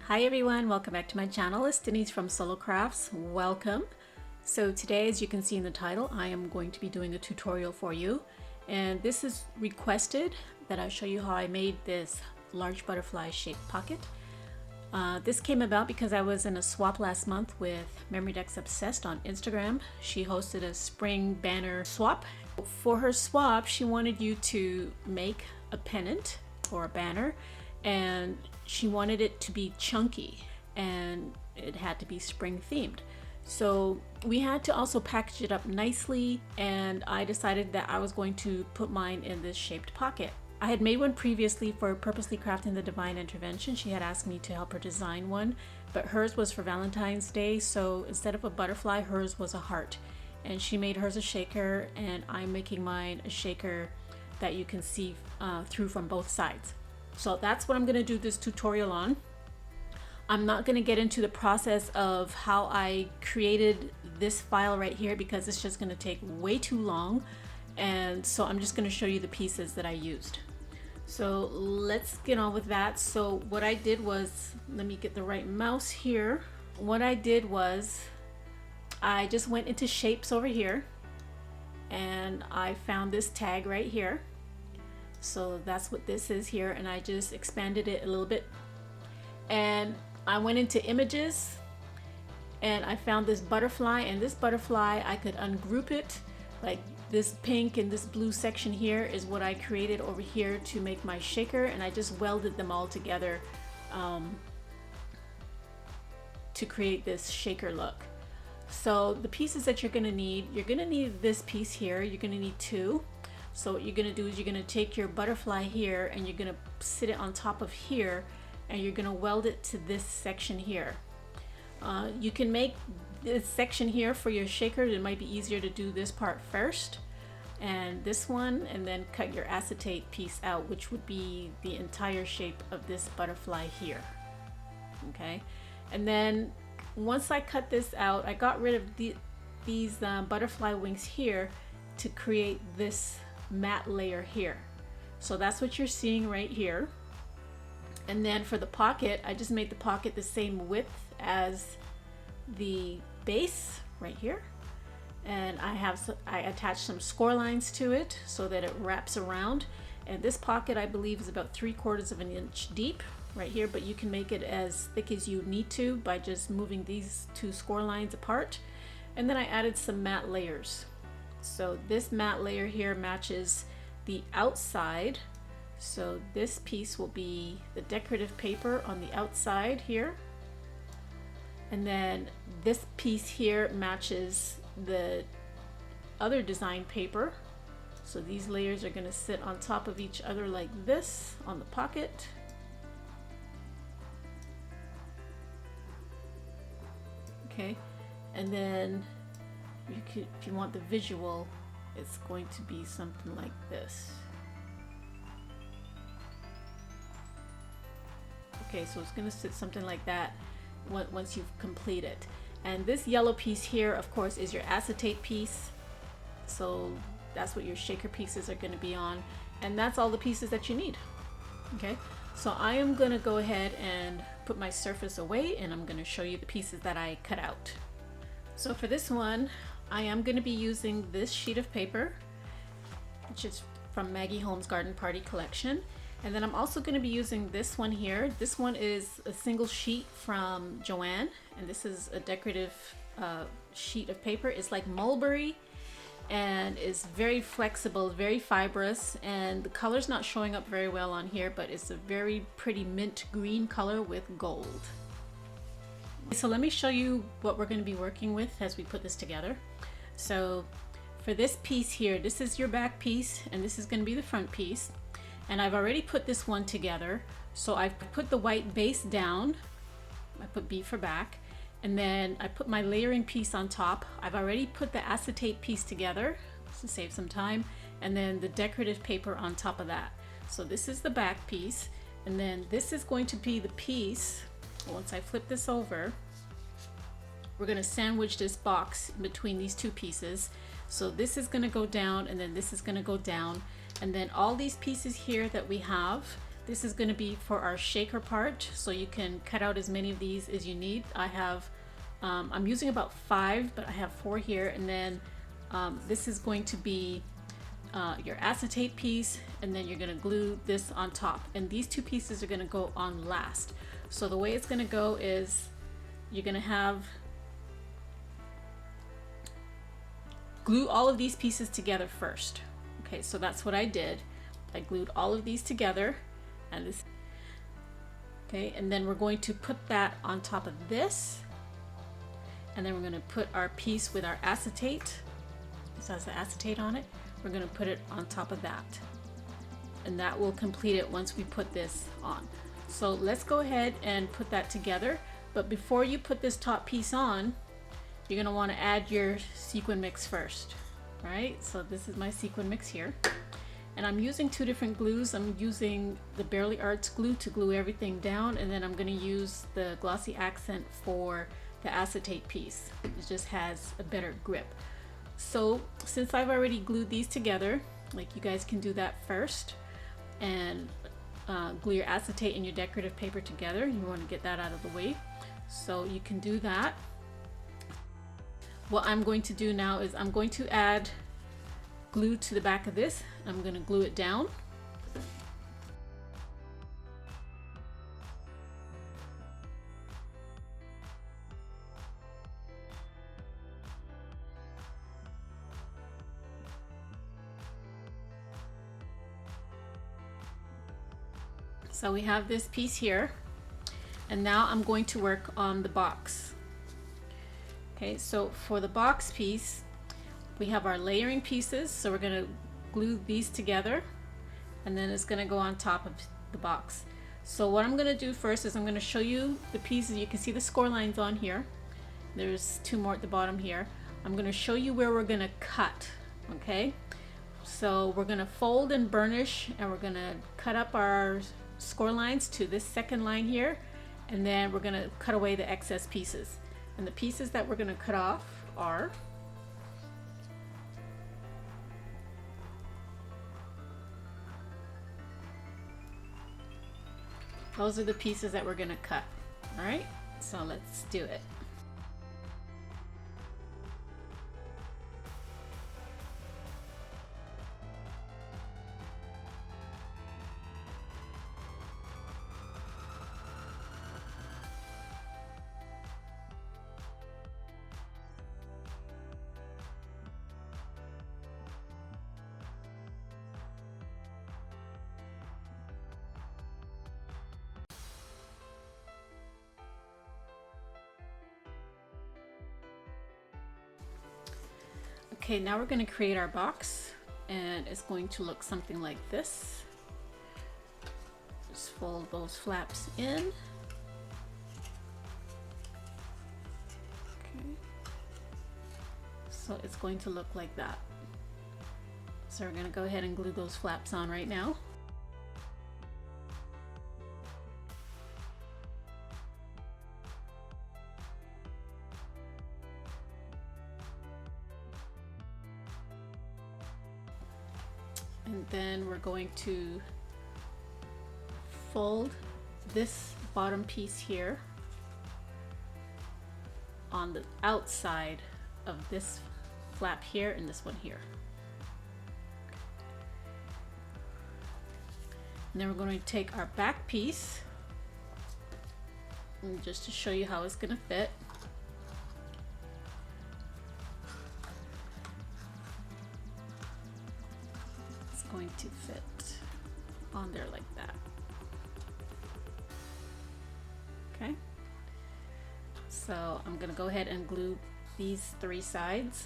Hi everyone, welcome back to my channel. It's Denise from Solo Crafts. Welcome. So today, as you can see in the title, I am going to be doing a tutorial for you. And this is requested that I show you how I made this large butterfly shaped pocket. This came about because I was in a swap last month with Memory Decks Obsessed on Instagram. She hosted a spring banner swap. For her swap, she wanted you to make a pennant or a banner, and she wanted it to be chunky and it had to be spring themed. So we had to also package it up nicely, and I decided that I was going to put mine in this shaped pocket. I had made one previously for Purposely Crafting the Divine Intervention. She had asked me to help her design one, but hers was for Valentine's Day, so instead of a butterfly, hers was a heart. And she made hers a shaker, and I'm making mine a shaker that you can see through from both sides. So that's what I'm going to do this tutorial on. I'm not going to get into the process of how I created this file right here because it's just going to take way too long. And so I'm just going to show you the pieces that I used. So let's get on with that. So what I did was, let me get the right mouse here. What I did was I just went into shapes over here and I found this tag right here. So that's what this is here, and I just expanded it a little bit. And I went into images and I found this butterfly, and this butterfly I could ungroup it. Like this pink and this blue section here is what I created over here to make my shaker, and I just welded them all together to create this shaker look. So the pieces that you're gonna need this piece here. You're gonna need two. So what you're gonna do is you're gonna take your butterfly here and you're gonna sit it on top of here, and you're gonna weld it to this section here. You can make this section here for your shaker. It might be easier to do this part first and this one, and then cut your acetate piece out, which would be the entire shape of this butterfly here. Okay, and then once I cut this out, I got rid of these butterfly wings here to create this matte layer here. So that's what you're seeing right here. And then for the pocket, I just made the pocket the same width as the base right here, and I attached some score lines to it so that it wraps around. And this pocket, I believe, is about 3/4 of an inch deep right here, but you can make it as thick as you need to by just moving these two score lines apart. And then I added some matte layers. So this matte layer here matches the outside. So this piece will be the decorative paper on the outside here. And then this piece here matches the other design paper. So these layers are going to sit on top of each other like this on the pocket. Okay, and then you could, if you want the visual, it's going to be something like this. Okay, so it's going to sit something like that once you've completed. And this yellow piece here, of course, is your acetate piece. So that's what your shaker pieces are going to be on. And that's all the pieces that you need. Okay, so I am going to go ahead and put my surface away, and I'm going to show you the pieces that I cut out. So for this one, I am going to be using this sheet of paper, which is from Maggie Holmes Garden Party Collection. And then I'm also going to be using this one here. This one is a single sheet from Joanne, and this is a decorative sheet of paper. It's like mulberry and is very flexible, very fibrous, and the color's not showing up very well on here, but it's a very pretty mint green color with gold. So let me show you what we're going to be working with as we put this together. So for this piece here, this is your back piece, and this is going to be the front piece. And I've already put this one together. So I've put the white base down. I put B for back. And then I put my layering piece on top. I've already put the acetate piece together to save some time. And then the decorative paper on top of that. So this is the back piece. And then this is going to be the piece. Once I flip this over, we're going to sandwich this box between these two pieces. So this is going to go down, and then this is going to go down. And then all these pieces here that we have, This is going to be for our shaker part, so you can cut out as many of these as you need. I have, I'm using about 5, but I have 4 here, and then this is going to be your acetate piece, and then you're going to glue this on top, and these 2 pieces are going to go on last. So the way it's going to go is you're going to have glue all of these pieces together first. Okay, so that's what I did. I glued all of these together, and this, okay, and then we're going to put that on top of this, and then we're going to put our piece with our acetate. This has the acetate on it. We're going to put it on top of that, and that will complete it once we put this on. So let's go ahead and put that together. But before you put this top piece on, you're going to want to add your sequin mix first. Right? So this is my sequin mix here, and I'm using 2 different glues. I'm using the Barely Arts glue to glue everything down, and then I'm going to use the Glossy Accent for the acetate piece. It just has a better grip. So since I've already glued these together, like, you guys can do that first and glue your acetate and your decorative paper together. You want to get that out of the way, so you can do that. What I'm going to do now is I'm going to add glue to the back of this. I'm going to glue it down. So we have this piece here, and now I'm going to work on the box. Okay, so for the box piece, we have our layering pieces, so we're going to glue these together, and then it's going to go on top of the box. So what I'm going to do first is I'm going to show you the pieces. You can see the score lines on here. There's 2 more at the bottom here. I'm going to show you where we're going to cut. Okay, so we're going to fold and burnish, and we're going to cut up our score lines to this second line here, and then we're going to cut away the excess pieces. And the pieces that we're going to cut off are those are the pieces that we're going to cut. All right, so let's do it. Okay, now we're going to create our box, and it's going to look something like this. Just fold those flaps in. Okay. So it's going to look like that. So we're going to go ahead and glue those flaps on right now. And then we're going to fold this bottom piece here on the outside of this flap here and this one here. And then we're going to take our back piece, and just to show you how it's going to fit. Going to fit on there like that. Okay, so I'm going to go ahead and glue these 3 sides.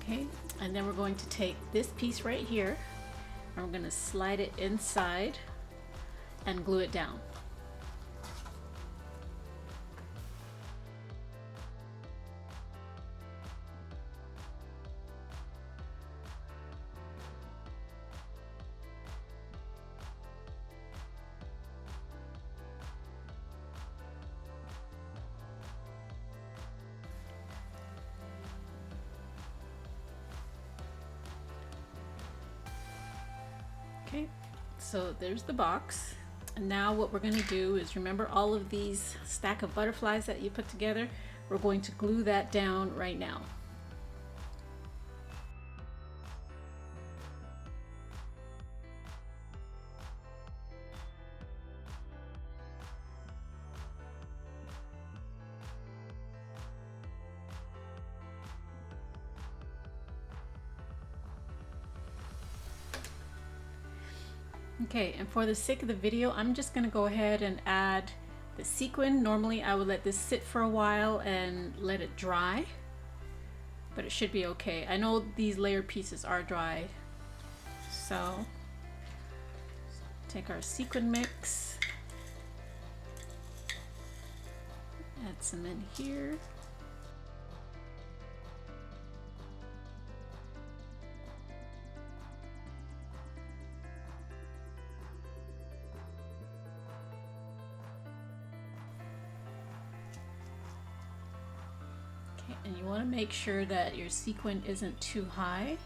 Okay, and then we're going to take this piece right here, and we're going to slide it inside and glue it down. Okay, so there's the box. And now what we're going to do is, remember all of these stack of butterflies that you put together? We're going to glue that down right now. Okay, and for the sake of the video, I'm just going to go ahead and add the sequin. Normally I would let this sit for a while and let it dry, but it should be okay. I know these layer pieces are dry, so take our sequin mix, add some in here. And you want to make sure that your sequin isn't too high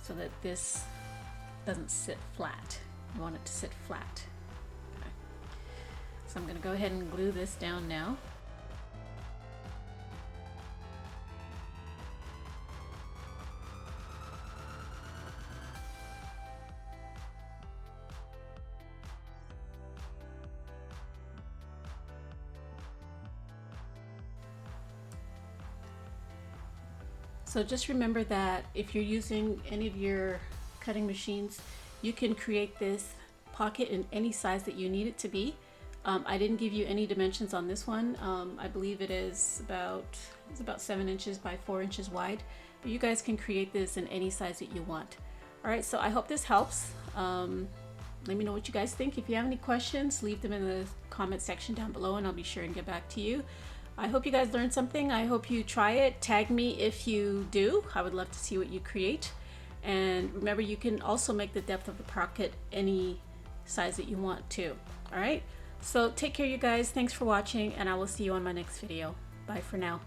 so that this doesn't sit flat. You want it to sit flat. Okay. So I'm going to go ahead and glue this down now. So just remember that if you're using any of your cutting machines, you can create this pocket in any size that you need it to be. I didn't give you any dimensions on this one. I believe it is about 7 inches by 4 inches wide, but you guys can create this in any size that you want. All right, so I hope this helps. Let me know what you guys think. If you have any questions, leave them in the comment section down below and I'll be sure and get back to you. I hope you guys learned something. I hope you try it. Tag me if you do. I would love to see what you create. And remember, you can also make the depth of the pocket any size that you want to. All right, so take care, you guys. Thanks for watching, and I will see you on my next video. Bye for now.